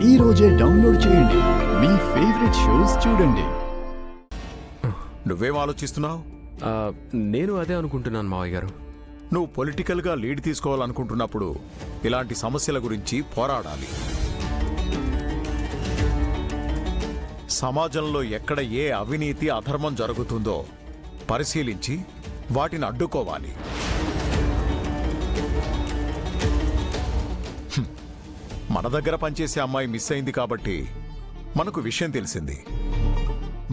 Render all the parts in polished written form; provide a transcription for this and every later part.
ఈ రోజే డౌన్లోడ్ చేయండి. మీ ఫేవరెట్ షోస్ చూడండి. నువ్వేం ఆలోచిస్తున్నావు? నేను అదే అనుకుంటున్నాను మావయ్య గారు. నువ్వు పొలిటికల్గా లీడ్ తీసుకోవాలనుకుంటున్నప్పుడు ఇలాంటి సమస్యల గురించి పోరాడాలి. సమాజంలో ఎక్కడ ఏ అవినీతి అధర్మం జరుగుతుందో పరిశీలించి వాటిని అడ్డుకోవాలి. మన దగ్గర పనిచేసే అమ్మాయి మిస్ అయింది కాబట్టి మనకు విషయం తెలిసింది.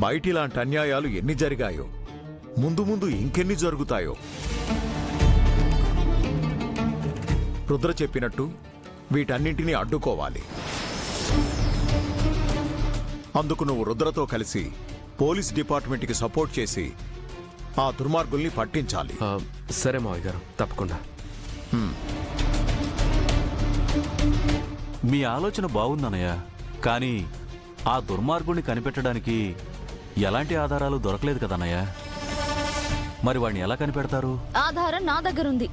బయట ఇలాంటి అన్యాయాలు ఎన్ని జరిగాయో, ముందు ముందు ఇంకెన్ని జరుగుతాయో. రుద్ర చెప్పినట్టు వీటన్నింటినీ అడ్డుకోవాలి. అందుకు నువ్వు రుద్రతో కలిసి పోలీస్ డిపార్ట్మెంట్కి సపోర్ట్ చేసి ఆ దుర్మార్గుల్ని పట్టించాలి. సరే మావయ్య గారు, తప్పకుండా. మీ ఆలోచన బాగుందన్నయ్య, కానీ ఆ దుర్మార్గుణ్ణి కనిపెట్టడానికి ఎలాంటి ఆధారాలు దొరకలేదు కదన్నయ్య. మరి వాడిని ఎలా కనిపెడతారు? ఆధారం నా దగ్గర ఉంది.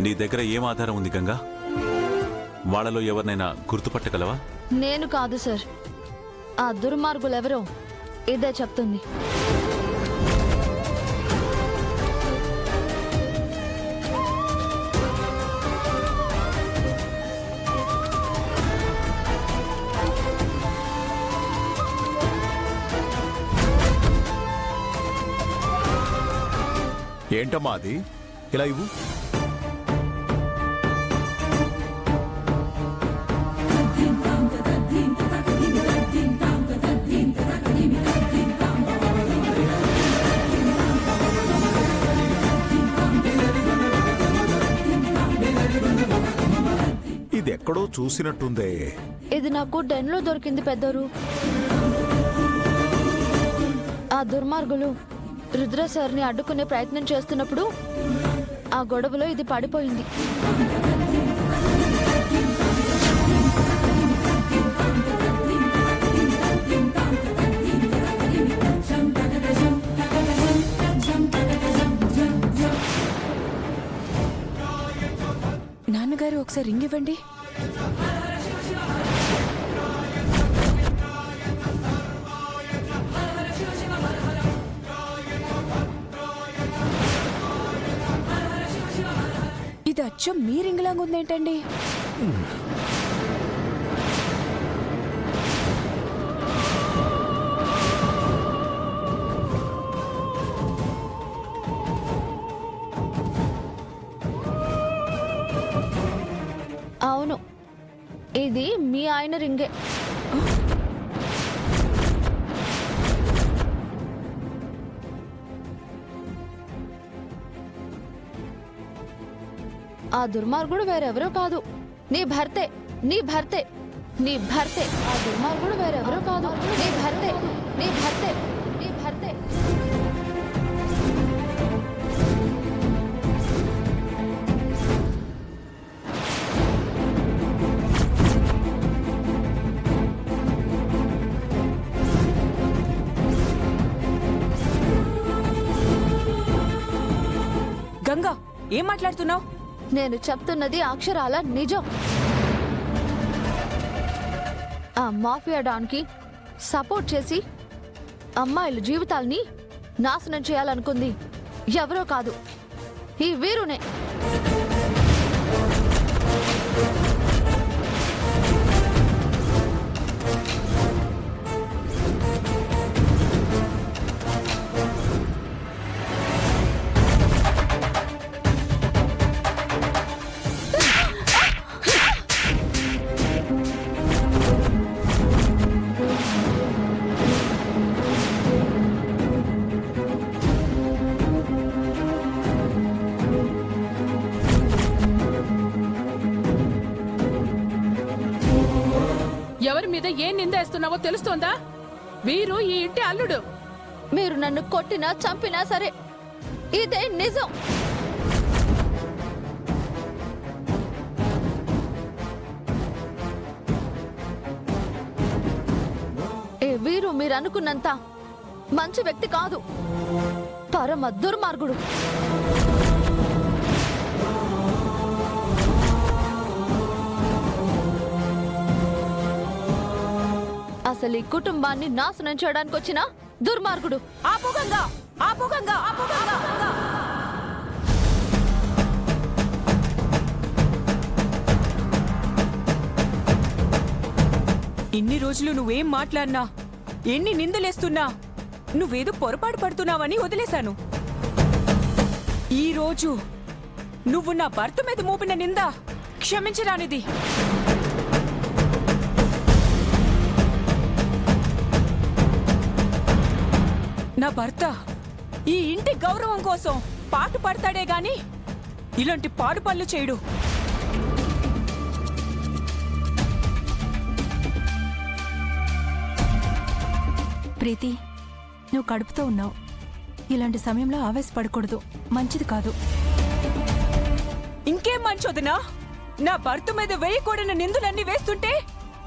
నీ దగ్గర ఏం ఆధారం ఉంది గంగా? వాళ్ళలో ఎవరినైనా గుర్తుపట్టగలవా? నేను కాదు సార్, ఆ దుర్మార్గులెవరో ఇదే చెప్తుంది. ఏంటమ్మా అది? ఇలా ఇవ్వు. ఇది ఎక్కడో చూసినట్టుందే. ఇది నాకు డెన్లో దొరికింది పెద్దోరు. ఆ దుర్మార్గులు రుద్ర సార్ని అడ్డుకునే ప్రయత్నం చేస్తున్నప్పుడు ఆ గొడవలో ఇది పడిపోయింది. నాన్నగారు ఒకసారి రింగ్ ఇవ్వండి. ఇది అచ్చం మీ రింగ్ లాగా ఉందేంటండి? అవును, ఇది మీ ఆయన రింగే. ఆ దుర్మార్గుడు వేరెవరో కాదు, నీ భర్తే. ఆ దుర్మార్గుడు వేరెవరో కాదు, నీ భర్తే. గంగా, ఏం మాట్లాడుతున్నావు? నేను చెప్తున్నది అక్షరాల నిజం. ఆ మాఫియా డాన్కి సపోర్ట్ చేసి అమ్మాయిల జీవితాల్ని నాశనం చేయాలనుకుంది ఎవరో కాదు, ఈ వీరునే. చేస్తున్నావో తెలుస్తోందా? వీరు ఈ ఇంటి అల్లుడు. మీరు నన్ను కొట్టినా చంపినా సరే ఇదే నిజం. ఏ వీరు మీరు అనుకున్నంత మంచి వ్యక్తి కాదు, పరమ దుర్మార్గుడు. అసలు ఈ కుటుంబాన్ని నాశనం చేయడానికి వచ్చిన దుర్మార్గుడు. ఆపు గంగా, ఆపు గంగా, ఆపు గంగా. ఇన్ని రోజులు నువ్వేం మాట్లాడినా, ఎన్ని నిందలేస్తున్నా నువ్వేదో పొరపాటు పడుతున్నావని వదిలేశాను. ఈ రోజు నువ్వు నా భర్త మీద మోపిన నింద క్షమించరానిది. నా భర్త ఈ ఇంటి గౌరవం కోసం పాటు పడతాడే గాని ఇలాంటి పాడు పనులు చేయడు. ప్రీతి, నువ్వు కడుపుతో ఉన్నావు. ఇలాంటి సమయంలో ఆవేశపడకూడదు, మంచిది కాదు. ఇంకేం మంచోదనా? నా భర్త మీద వేయకూడని నిందులన్నీ వేస్తుంటే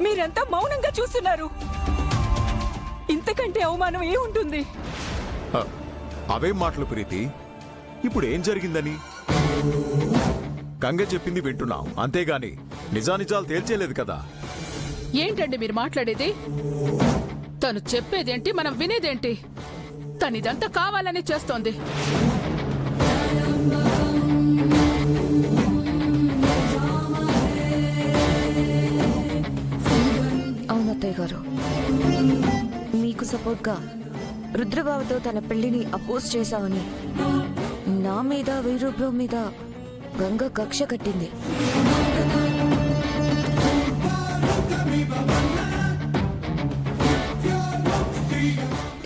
మీరంతా మౌనంగా చూస్తున్నారు. ఇంతకంటే అవమానం ఏముంటుంది? హ, అవేం మాటలు ప్రీతి? ఇప్పుడు ఏం జరిగిందని గంగ చెప్పింది వింటున్నాం, అంతేగాని నిజానిజాలు తేల్చేలేదు కదా. ఏంటండి మీరు మాట్లాడేది? తను చెప్పేదేంటి, మనం వినేదేంటి? తనిదంతా కావాలని చేస్తోంది. అవునత్తయ్య గారు, మీకు సపోర్ట్గా రుద్రబాబుతో తన పెళ్లిని అపోజ్ చేశామని నా మీద వీరూప్లో మీద గంగ కక్ష కట్టింది.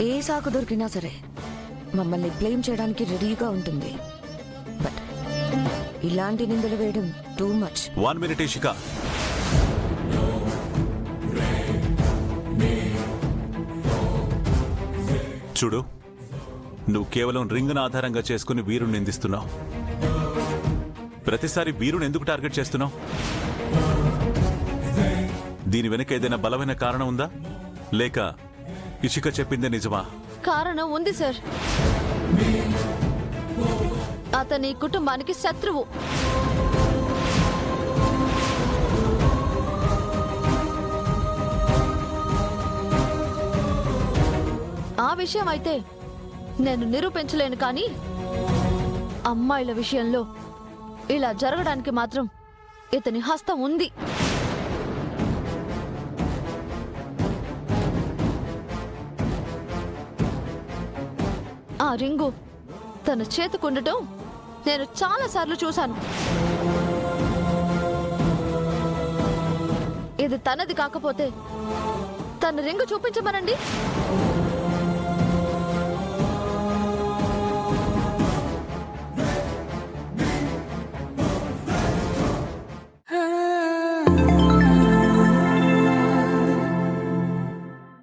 ఏ సాకు దొరికినా సరే మమ్మల్ని బ్లేమ్ చేయడానికి రెడీగా ఉంటుంది. బట్ ఇలాంటి నిందలు వేయడం టూ మచ్. 1 minute ఇషిక. చూడు, నువ్వు కేవలం రింగ్ను ఆధారంగా చేసుకుని వీరుని నిందిస్తున్నావు. ప్రతిసారి వీరుని ఎందుకు టార్గెట్ చేస్తున్నావు? దీని వెనుక ఏదైనా బలమైన కారణం ఉందా, లేక ఇషిక చెప్పిందే నిజమా? కారణం ఉంది సార్. అతని కుటుంబానికి శత్రువు. ఆ విషయం అయితే నేను నిరూపించలేను, కానీ అమ్మాయిల విషయంలో ఇలా జరగడానికి మాత్రం ఇతని హస్తం ఉంది. ఆ రింగు తన చేతికుండటం నేను చాలాసార్లు చూశాను. ఇది తనది కాకపోతే తన రింగు చూపించమనండి.